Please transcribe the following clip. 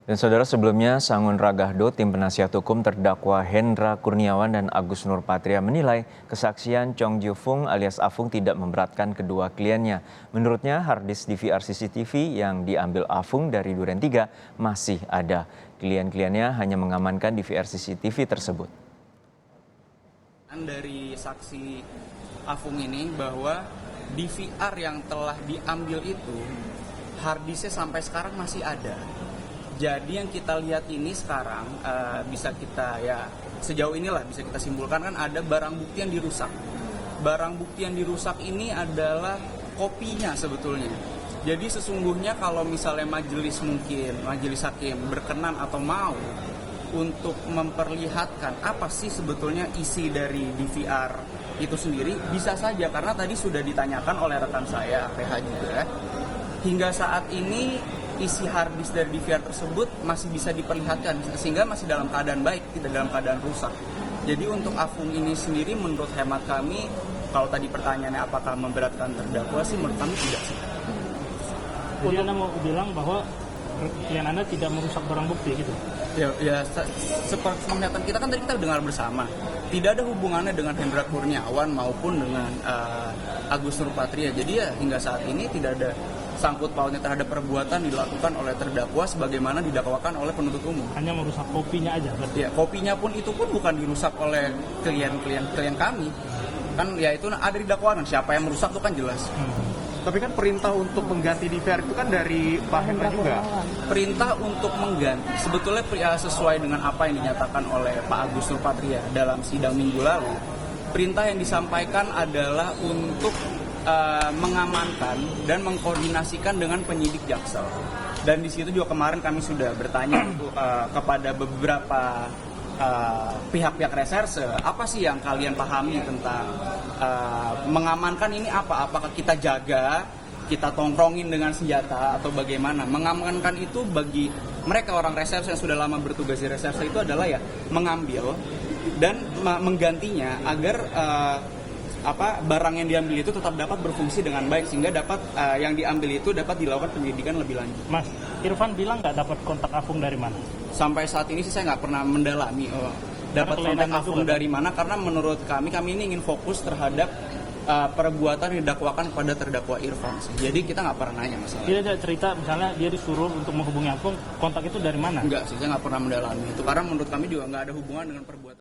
Dan saudara, sebelumnya Sangun Ragahdo, tim penasihat hukum terdakwa Hendra Kurniawan dan Agus Nurpatria menilai kesaksian Chong Ju-fung alias Afung tidak memberatkan kedua kliennya. Menurutnya harddisk DVR CCTV yang diambil Afung dari Duren 3 masih ada. Klien-kliennya hanya mengamankan DVR CCTV tersebut. Dari saksi Afung ini bahwa DVR yang telah diambil itu harddisknya sampai sekarang masih ada. Jadi yang kita lihat ini sekarang bisa kita sejauh inilah bisa kita simpulkan kan ada barang bukti yang dirusak. Barang bukti yang dirusak ini adalah kopinya sebetulnya. Jadi sesungguhnya kalau misalnya majelis hakim berkenan atau mau untuk memperlihatkan apa sih sebetulnya isi dari DVR itu sendiri, bisa saja karena tadi sudah ditanyakan oleh rekan saya PH juga. Hingga saat ini isi harddisk dari DVR tersebut masih bisa diperlihatkan sehingga masih dalam keadaan baik, tidak dalam keadaan rusak. Jadi untuk Afung ini sendiri menurut hemat kami, kalau tadi pertanyaannya apakah memberatkan terdakwa sih, menurut kami tidak sih. Jadi Anda mau bilang bahwa klien Anda tidak merusak barang bukti gitu? Ya seperti penglihatan kita kan tadi kita dengar bersama, tidak ada hubungannya dengan Hendra Kurniawan maupun dengan Agus Nurpatria. Jadi ya hingga saat ini tidak ada sangkut pautnya terhadap perbuatan dilakukan oleh terdakwa sebagaimana didakwakan oleh penuntut umum. Hanya merusak kopinya aja berarti? Ya, kopinya pun itu pun bukan dirusak oleh klien kami. Kan ya itu ada di dakwaan, siapa yang merusak itu kan jelas. Tapi kan perintah untuk mengganti DVR itu kan dari Pak Hendra juga. Perintah untuk mengganti sebetulnya sesuai dengan apa yang dinyatakan oleh Pak Agus Nurpatria dalam sidang minggu lalu. Perintah yang disampaikan adalah untuk mengamankan dan mengkoordinasikan dengan penyidik Jaksel. Dan di situ juga kemarin kami sudah bertanya kepada beberapa pihak-pihak reserse, apa sih yang kalian pahami tentang mengamankan ini apa? Apakah kita jaga, kita tongkrongin dengan senjata atau bagaimana? Mengamankan itu bagi mereka orang reserse yang sudah lama bertugas di reserse itu adalah ya mengambil dan menggantinya agar barang yang diambil itu tetap dapat berfungsi dengan baik sehingga dapat yang diambil itu dapat dilakukan penyelidikan lebih lanjut. Mas, Irfan bilang nggak dapat kontak Afung dari mana? Sampai saat ini sih saya nggak pernah mendalami dapat kontak Afung dari mana, karena menurut kami ini ingin fokus terhadap perbuatan yang didakwakan pada terdakwa Irfan. Jadi kita nggak pernah nanya masalah. Dia ada cerita misalnya dia disuruh untuk menghubungi Afung, kontak itu dari mana? Enggak sih, saya nggak pernah mendalami itu karena menurut kami juga nggak ada hubungan dengan perbuatan.